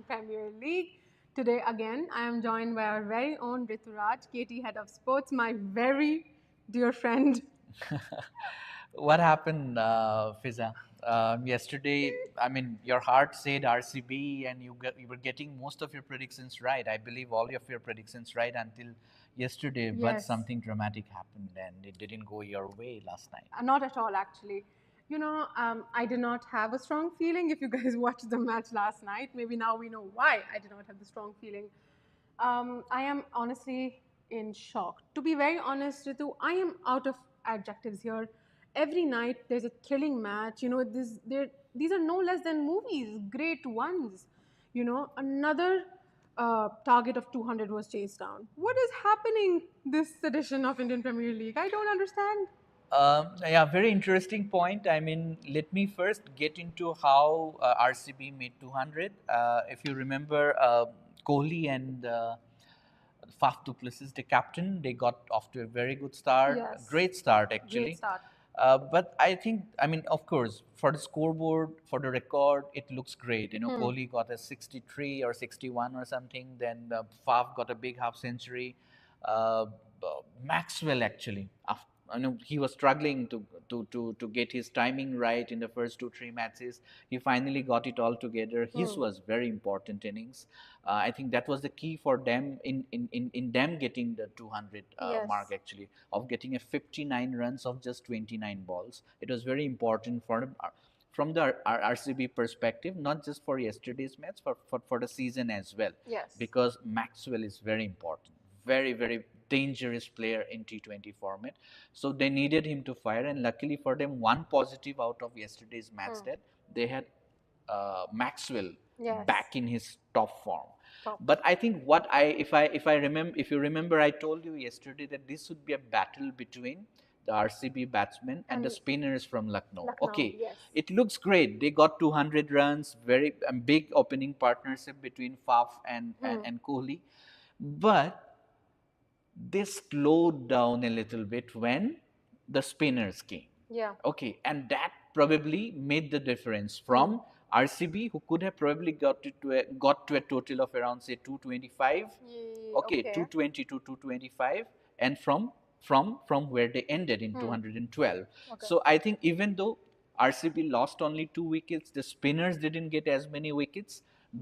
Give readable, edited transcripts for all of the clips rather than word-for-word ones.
Premier League. Today again, I am joined by our very own Rituraj, KT Head of Sports, my very dear friend. What happened, Fiza? Yesterday, I mean, your heart said RCB, and you were getting most of your predictions right. I believe all of your predictions right until yesterday, but Yes. something dramatic happened, and it didn't go your way last night. Not at all, actually. I did not have a strong feeling. If you guys watched the match last night, maybe now we know why I did not have the strong feeling. I am honestly in shock. To be very honest, Ritu, I am out of adjectives here. Every night there's a thrilling match. These are no less than movies, great ones. Another target of 200 was chased down. What is happening this edition of Indian Premier League? I don't understand. Yeah, very interesting point. I mean, let me first get into how RCB made 200. If you remember, Kohli and Faf du Plessis, the captain, they got off to a very good start, a Yes. great start Great actually. start. But I think, I mean, of course, for the scoreboard, for the record, it looks great. Kohli got a 63 or 61 or something. Then Faf got a big half century. Uh, Maxwell actually, I know he was struggling to get his timing right in the first 2 3 matches. He finally got it all together. His was very important innings. I think that was the key for them in them getting the 200 mark actually, of getting a 59 runs of just 29 balls. It was very important for them. From the RCB perspective, not just for yesterday's match, for the season as well. Yes. Because Maxwell is very important, very, very dangerous player in T20 format. So they needed him to fire, and luckily for them, one positive out of yesterday's match that they had Maxwell back in his top form. But I think if you remember, I told you yesterday that this would be a battle between the RCB batsmen and the spinners from Lucknow. Okay, yes. it looks great. They got 200 runs, very big opening partnership between Faf and Kohli, but they slowed down a little bit when the spinners came. Yeah. Okay, and that probably made the difference from RCB, who could have probably got to a total of around say 225. Okay, 220 to 225, and from where they ended in 212. So I think even though RCB lost only 2 wickets, the spinners didn't get as many wickets,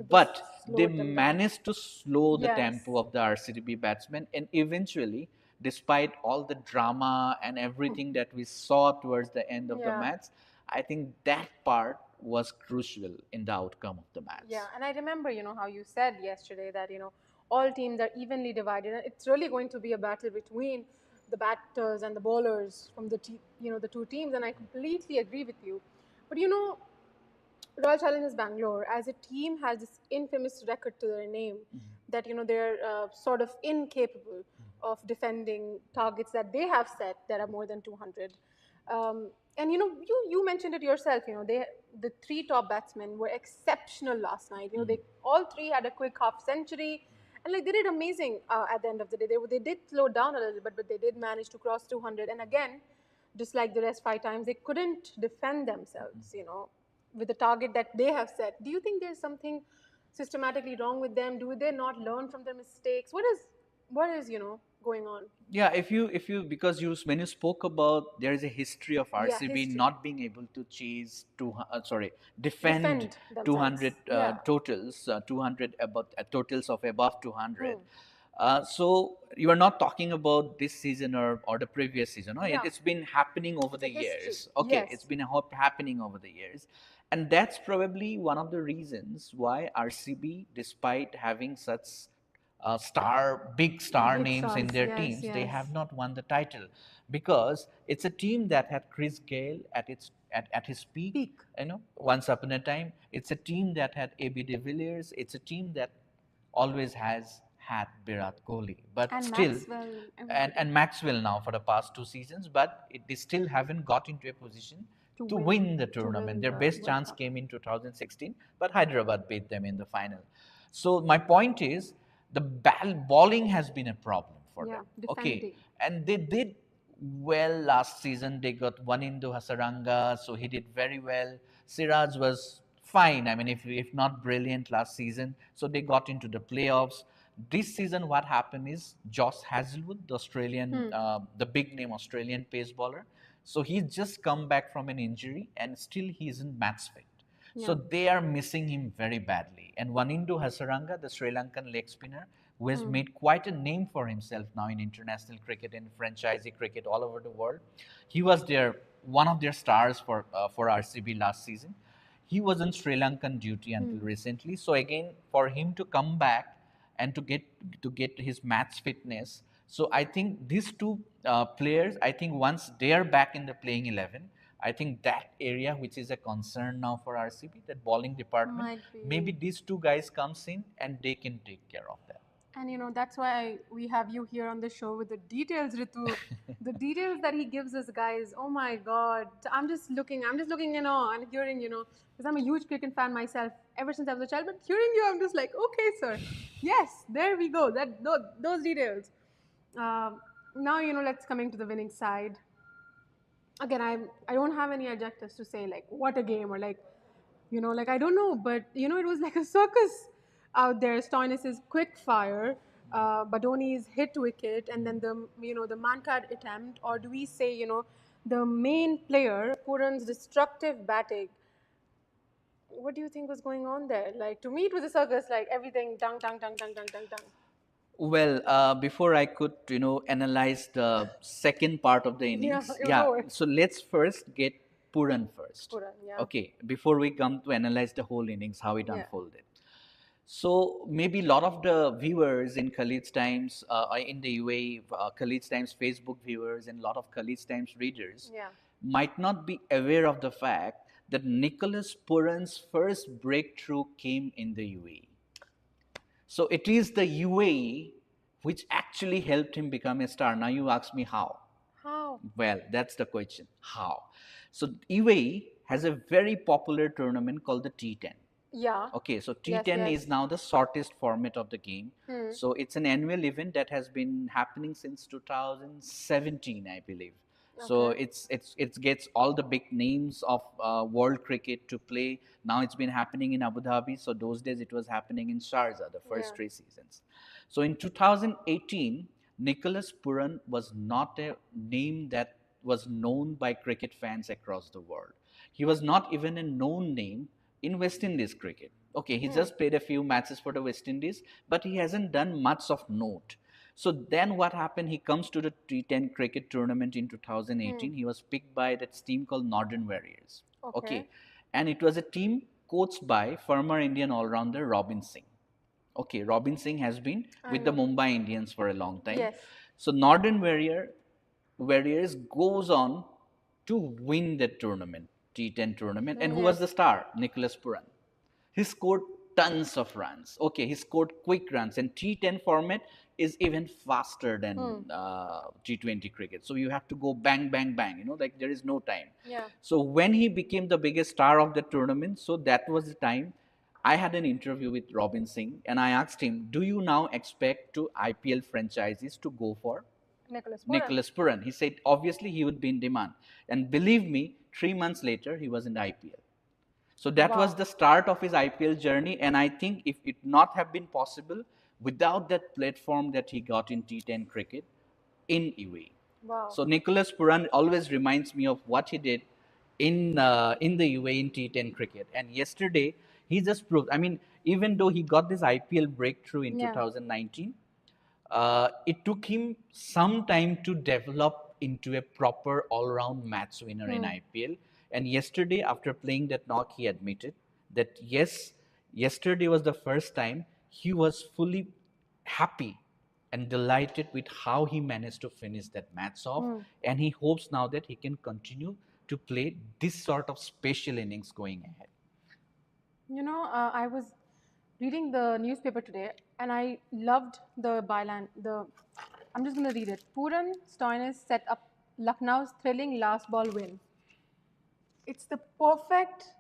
but they managed to slow the tempo of the RCB batsmen, and eventually, despite all the drama and everything that we saw towards the end of the match, I think that part was crucial in the outcome of the match. Yeah, and I remember, how you said yesterday that, all teams are evenly divided, and it's really going to be a battle between the batters and the bowlers from the two teams, and I completely agree with you. But Royal Challengers Bangalore as a team has this infamous record to their name that they're sort of incapable of defending targets that they have set that are more than 200. And you mentioned it yourself. The three top batsmen were exceptional last night. They all three had a quick half century, and like they did amazing at the end of the day. They did slow down a little bit, but they did manage to cross 200. And again, just like the rest 5 times, they couldn't defend themselves. With the target that they have set. Do you think there's something systematically wrong with them? Do they not learn from their mistakes? What is going on? Yeah, if you because you when you spoke about there is a history of RCB history. not being able to chase defend Defend 200 themselves. totals, 200 about totals of above 200. So you are not talking about this season or the previous season. No? Yeah. It's been happening over the history. years. Okay, Yes. it's been happening over the years, and that's probably one of the reasons why RCB, despite having such big star Big names in stars, their yes, teams, they yes. have not won the title because it's a team that had Chris Gale at his peak. Once upon a time, it's a team that had AB de Villiers. It's a team that always has had Virat Kohli, but And still, Maxwell, and Maxwell now for the past 2 seasons, but they still haven't got into a position to win the tournament. Their best chance came in 2016, but Hyderabad beat them in the final. So my point is, the bowling has been a problem for them. Okay, defending. and they did well last season. They got one into Hasaranga, so he did very well. Siraj was fine. I mean, if not brilliant last season, so they got into the playoffs. This season, what happened is Josh Hazlewood, the Australian, the big name Australian pace bowler. So he's just come back from an injury, and still he isn't match fit. So Yeah. they are missing him very badly. And Wanindu Hasaranga, the Sri Lankan leg spinner, who has made quite a name for himself now in international cricket and franchisee cricket all over the world, he was their one of their stars for RCB last season. He was on Sri Lankan duty until recently. So again, for him to come back and to get his match fitness, so I think these two players, I think once they are back in the playing 11, I think that area which is a concern now for RCB, that bowling department, Might maybe be. these two guys comes in and they can take care of that. And that's why we have you here on the show with the details, Ritu. The details that he gives us, guys. Oh my God. I'm just looking, and hearing, because I'm a huge cricket fan myself ever since I was a child. But hearing you, I'm just like, okay, sir. Yes, there we go. Those details. Now, let's coming to the winning side. Again, I don't have any adjectives to say like what a game or like like I don't know, but it was like a circus out there. Stoinis' quick fire, Badoni's hit wicket, and then the man card attempt, or do we say the main player Pooran's destructive batting. What do you think was going on there? Like, to me it was a circus, like everything dung dung dung dung dung dung dung. Well, before I could, analyze the second part of the Yeah, innings, you yeah. go it. So let's first get Puran first, Pooran, yeah. okay, before we come to analyze the whole innings, how it Yeah. unfolded. So maybe a lot of the viewers in Khaleej Times, in the UAE, Khaleej Times Facebook viewers, and a lot of Khaleej Times readers Yeah. might not be aware of the fact that Nicholas Puran's first breakthrough came in the UAE. So it is the UAE which actually helped him become a star. Now you ask me how. How? Well, that's the question. How? So UAE has a very popular tournament called the T10. Yeah. Okay, so Yes, T10 yes. is now the shortest format of the game. So it's an annual event that has been happening since 2017, I believe. So Okay. it gets all the big names of world cricket to play. Now it's been happening in Abu Dhabi. So those days it was happening in Sharjah, the first Yeah. 3 seasons. So in 2018, Nicholas Puran was not a name that was known by cricket fans across the world. He was not even a known name in West Indies cricket. Okay, he just played a few matches for the West Indies, but he hasn't done much of note. So then what happened? He comes to the T10 cricket tournament in 2018. He was picked by that team called Northern Warriors. Okay. Okay, and it was a team coached by former Indian all-rounder Robin Singh. Okay, Robin Singh has been I with the know. Mumbai Indians for a long time. Yes. So Northern Warriors goes on to win that tournament, T10 tournament. And who was Yes. the star? Nicholas Puran. He scored tons of runs. Okay, he scored quick runs. And T10 format is even faster than T20 cricket. So you have to go bang, bang, bang. Like there is no time. Yeah. So when he became the biggest star of the tournament, so that was the time I had an interview with Robin Singh and I asked him, do you now expect to IPL franchises to go for Nicholas Pooran. Nicholas Puran? He said, obviously, he would be in demand. And believe me, 3 months later, he was in the IPL. So that was Wow. the start of his IPL journey. And I think if it not have been possible without that platform that he got in T10 cricket in UAE. Wow. So Nicholas Puran always reminds me of what he did in the UAE in T10 cricket. And yesterday, he just proved. I mean, even though he got this IPL breakthrough in Yeah. 2019, it took him some time to develop into a proper all-round match winner in IPL. And yesterday, after playing that knock, he admitted that yes, yesterday was the first time he was fully happy and delighted with how he managed to finish that match off. And he hopes now that he can continue to play this sort of special innings going ahead. I was reading the newspaper today, and I loved the byline. I'm just going to read it. Pooran Stoinis set up Lucknow's thrilling last ball win. It's the perfect,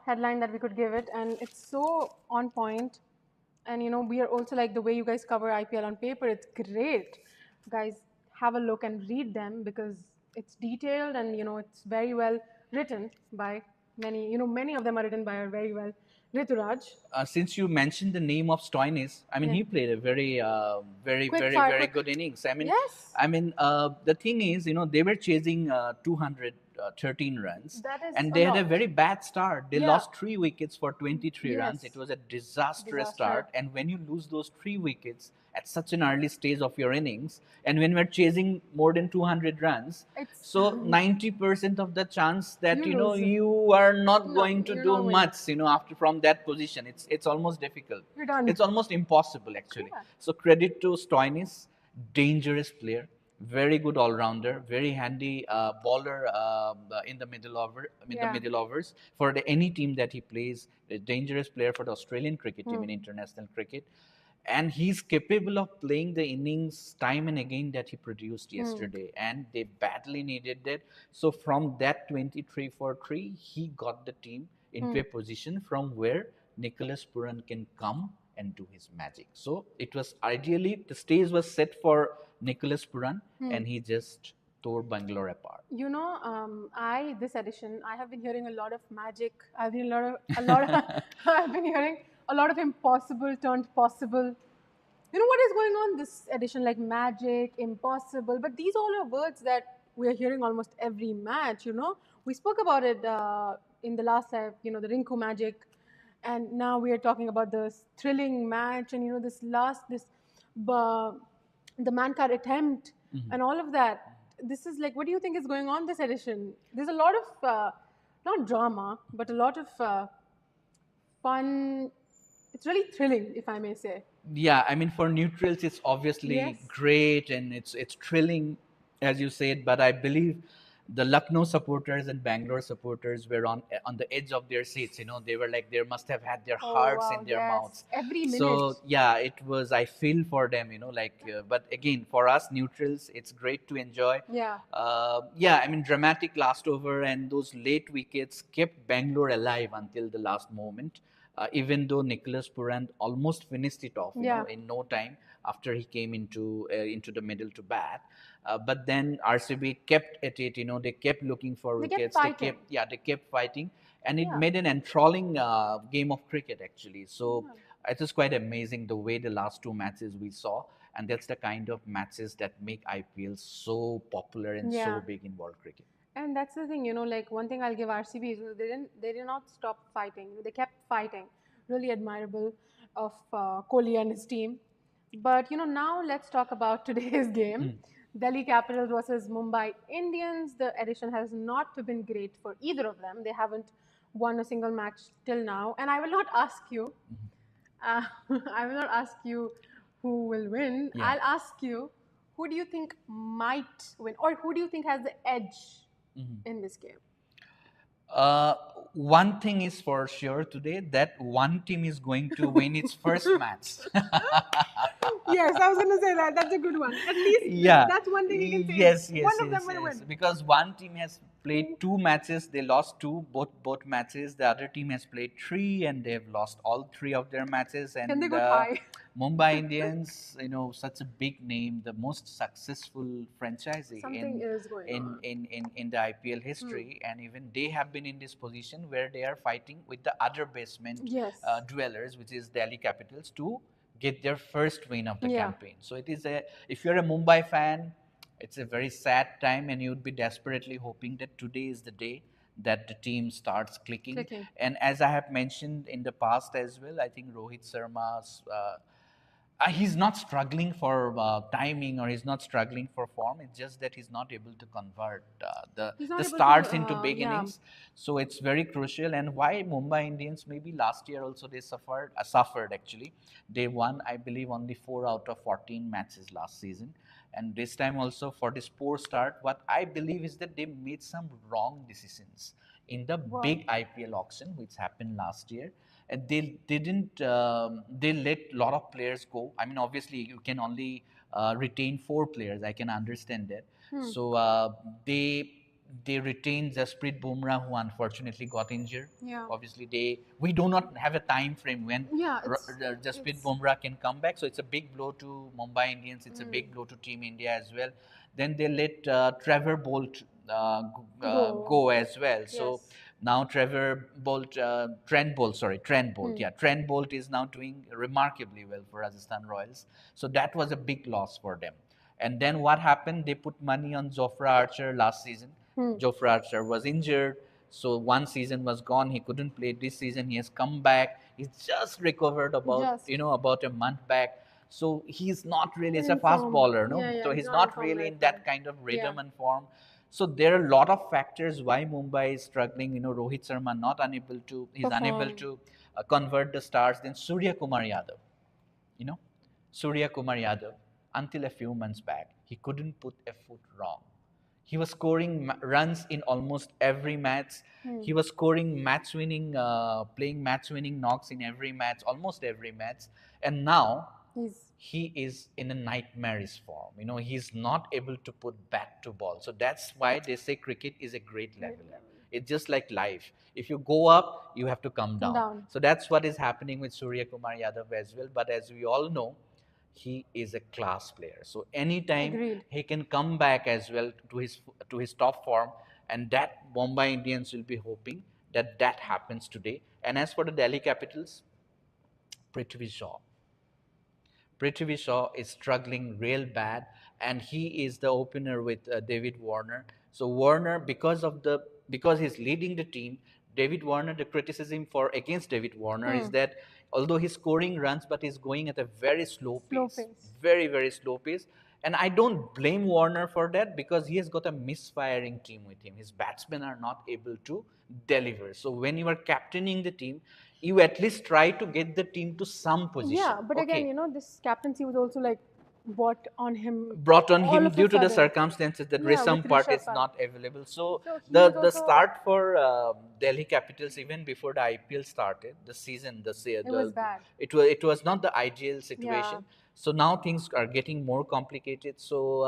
headline that we could give it, and it's so on point. And we are also like the way you guys cover IPL on paper. It's great, guys. Have a look and read them because it's detailed and it's very well written by Many of them are written by her very well. Rituraj. Since you mentioned the name of Stoinis, I mean, Yeah. he played a very, Quick fire, very quick. good innings. Yes. The thing is, they were chasing 213 runs, That is and a they had a lot. very bad start. They Yeah. lost 3 wickets for 23 runs. It Yes. was a disastrous Disaster. start, and when you lose those 3 wickets at such an early stage of your innings, and when we're chasing more than 200 runs, It's so 90% of the chance that you lose. you are not No, going to you're do not winning. much after from that position. It's almost difficult. You're done. It's almost impossible actually. Yeah. So credit to Stoinis, dangerous player, very good all rounder, very handy bowler in the Yeah. middle overs for any team that he plays. A dangerous player for the Australian cricket team in international cricket, and he's capable of playing the innings time and again that he produced yesterday, and they badly needed that. So from that 23 for 3, he got the team into a position from where Nicholas Pooran can come and do his magic. So it was ideally, the stage was set for Nicholas Pooran, and he just tore Bangalore apart. I this edition, I have been hearing a lot of magic. I've been hearing a lot of impossible turned possible. What is going on this edition? Like magic, impossible, but these all are words that we are hearing almost every match. We spoke about it in the last live. The Rinku magic, and now we are talking about this thrilling match, and uh, the man card attempt, and all of that. This is like, what do you think is going on this edition? There's a lot of not drama, but a lot of fun. It's really thrilling, if I may say. Yeah, I mean, for neutrals, it's obviously Yes. great and it's thrilling, as you said. But I believe the Lucknow supporters and Bangalore supporters were on the edge of their seats. They were like, they must have had their Oh hearts wow, in their yes. mouths. Every minute. So yeah, it was. I feel for them. Like. But again, for us neutrals, it's great to enjoy. Yeah. Yeah, I mean, dramatic last over and those late wickets kept Bangalore alive until the last moment. Even though Nicholas Purant almost finished it off, Yeah. in no time after he came into the middle to bat. But then RCB kept at it. They kept looking for They kept wickets. fighting. They kept fighting, and it Yeah. made an enthralling game of cricket actually. So it was quite amazing the way the last two matches we saw, and that's the kind of matches that make IPL so popular and Yeah. so big in world cricket. And that's the thing, like one thing I'll give RCB is they did not stop fighting. They kept fighting. Really admirable of Kohli and his team. But now let's talk about today's game. Delhi Capitals versus Mumbai Indians. The edition has not been great for either of them. They haven't won a single match till now. And I will not ask you. Uh, I will not ask you who will win. Yeah. I'll ask you who do you think might win, or who do you think has the edge in this game? Uh, one thing is for sure today, that one team is going to win its first match. Yes, I was going to say that. That's a good one. At least Yeah. that's one thing you can say. Yes, yes, One of yes, them will yes. win. Because one team has played 2 matches, they lost two, both matches. The other team has played 3, and they've lost all 3 of their matches. And Can they go tie? Mumbai Indians, such a big name, the most successful franchisee Something is going on. in the IPL history, and even they have been in this position where they are fighting with the other basement Yes. dwellers, which is Delhi Capitals, to get their first win of the Yeah. campaign. So it is if you're a Mumbai fan, it's a very sad time, and you'd be desperately hoping that today is the day that the team starts clicking. And as I have mentioned in the past as well, I think Rohit Sharma's he's not struggling for timing, or he's not struggling for form. It's just that he's not able to convert the starts into big innings. So it's very crucial. And why Mumbai Indians, maybe last year also they suffered actually. They won, I believe, only 4 out of 14 matches last season. And this time also, for this poor start, what I believe is that they made some wrong decisions in the big IPL auction which happened last year. And they didn't they let a lot of players go. I mean, obviously you can only retain 4 players. I can understand that. So they retained Jasprit Bumrah, who unfortunately got injured. Yeah. Obviously we do not have a time frame when Yeah, Jasprit Bumrah can come back. So it's a big blow to Mumbai Indians. It's a big blow to Team India as well. Then they let Trevor Bolt go as well. So Now Trent Bolt. Hmm. Yeah, Trent Bolt is now doing remarkably well for Rajasthan Royals. So that was a big loss for them. And then what happened? They put money on Jofra Archer last season. Hmm. Jofra Archer was injured. So one season was gone. He couldn't play this season. He has come back. He's just recovered Just about a month back. So he's not really, it's a in fast form. bowler, no? Yeah, yeah, So he's he's not in not form really right in now. that kind of Yeah. rhythm and form. So there are a lot of factors why Mumbai is struggling. Rohit Sharma he's unable Perform. to convert the stars. Then Surya Kumar Yadav, you know, Surya Kumar Yadav, until a few months back, he couldn't put a foot wrong. He was scoring runs in almost every match. Hmm. He was scoring playing match-winning knocks in every match, almost every match. And now He's he is in a nightmarish form. He's not able to put bat to ball. So that's why they say cricket is a great great leveler. level. It's just like life. If you go up, you have to come Come down. down. So that's what is happening with Surya Kumar Yadav as well. But as we all know, he is a class player. So anytime Agreed. he can come back as well to his top form, and that Mumbai Indians will be hoping that that happens today. And as for the Delhi Capitals, Prithvi Shaw. Prithvi Shaw is struggling real bad, and he is the opener with David Warner. So Warner, because he's leading the team, David Warner. The criticism for against David Warner Hmm. is that although he's scoring runs, but he's going at a very slow Slow pace, pace. very very slow pace. And I don't blame Warner for that because he has got a misfiring team with him. His batsmen are not able to deliver. So when you are captaining the team, you at least try to get the team to some position. Yeah, but again, Okay, this captaincy was also like what on him brought on all him of a due to the sudden. circumstances that Yeah, with Rishabh Pant Rishabh is Pant. not available. So So he was the also, start for Delhi Capitals, even before the IPL started, the season, it was bad. it was not the ideal Yeah, situation. So now things are getting more complicated. So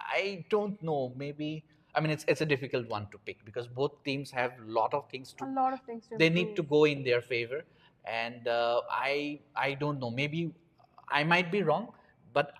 I don't know. Maybe, I mean, it's a difficult one to pick because both teams have a lot of things a to lot of things to they need improve. to go in their favor. And I don't know, maybe I might be wrong, but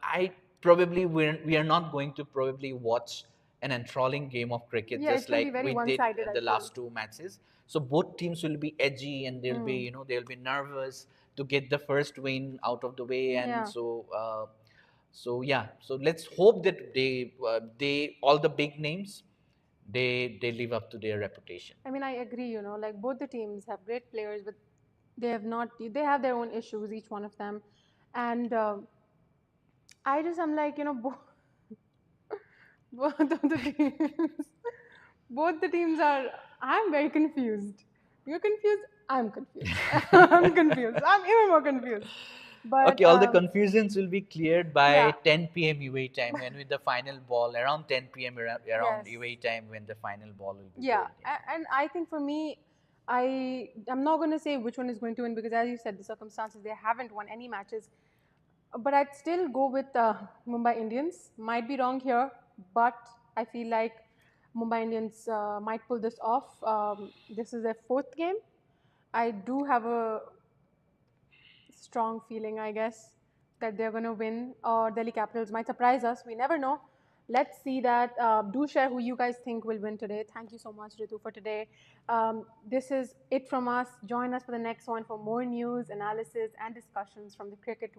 we are not going to probably watch an enthralling game of cricket Yeah, just it will be like very we did one-sided, I the feel. last two matches. So both teams will be edgy, and Hmm. they'll be nervous to get the first win out of the way. And Yeah. so yeah, so let's hope that they all the big names, they live up to their reputation. I mean, I agree, like both the teams have great players, but they have not, they have their own issues, each one of them. And I'm like, both of the teams, both the teams are, I'm very confused. You're confused, I'm confused. I'm confused. I'm even more confused. But Okay, all the confusions will be cleared by yeah, 10 p.m. UAE time when with the final ball around 10 p.m. around yes. UAE time when the final ball will be Yeah, bowled in. and I think for me, I'm not going to say which one is going to win because, as you said, the circumstances, they haven't won any matches. But I'd still go with Mumbai Indians. Might be wrong here, but I feel like Mumbai Indians might pull this off. This is their fourth game. I do have a strong feeling, I guess, that they're going to win, or Delhi Capitals might surprise us. We never know. Let's see that. Do share who you guys think will win today. Thank you so much, Ritu, for today. This is it from us. Join us for the next one for more news, analysis, and discussions from the cricket world.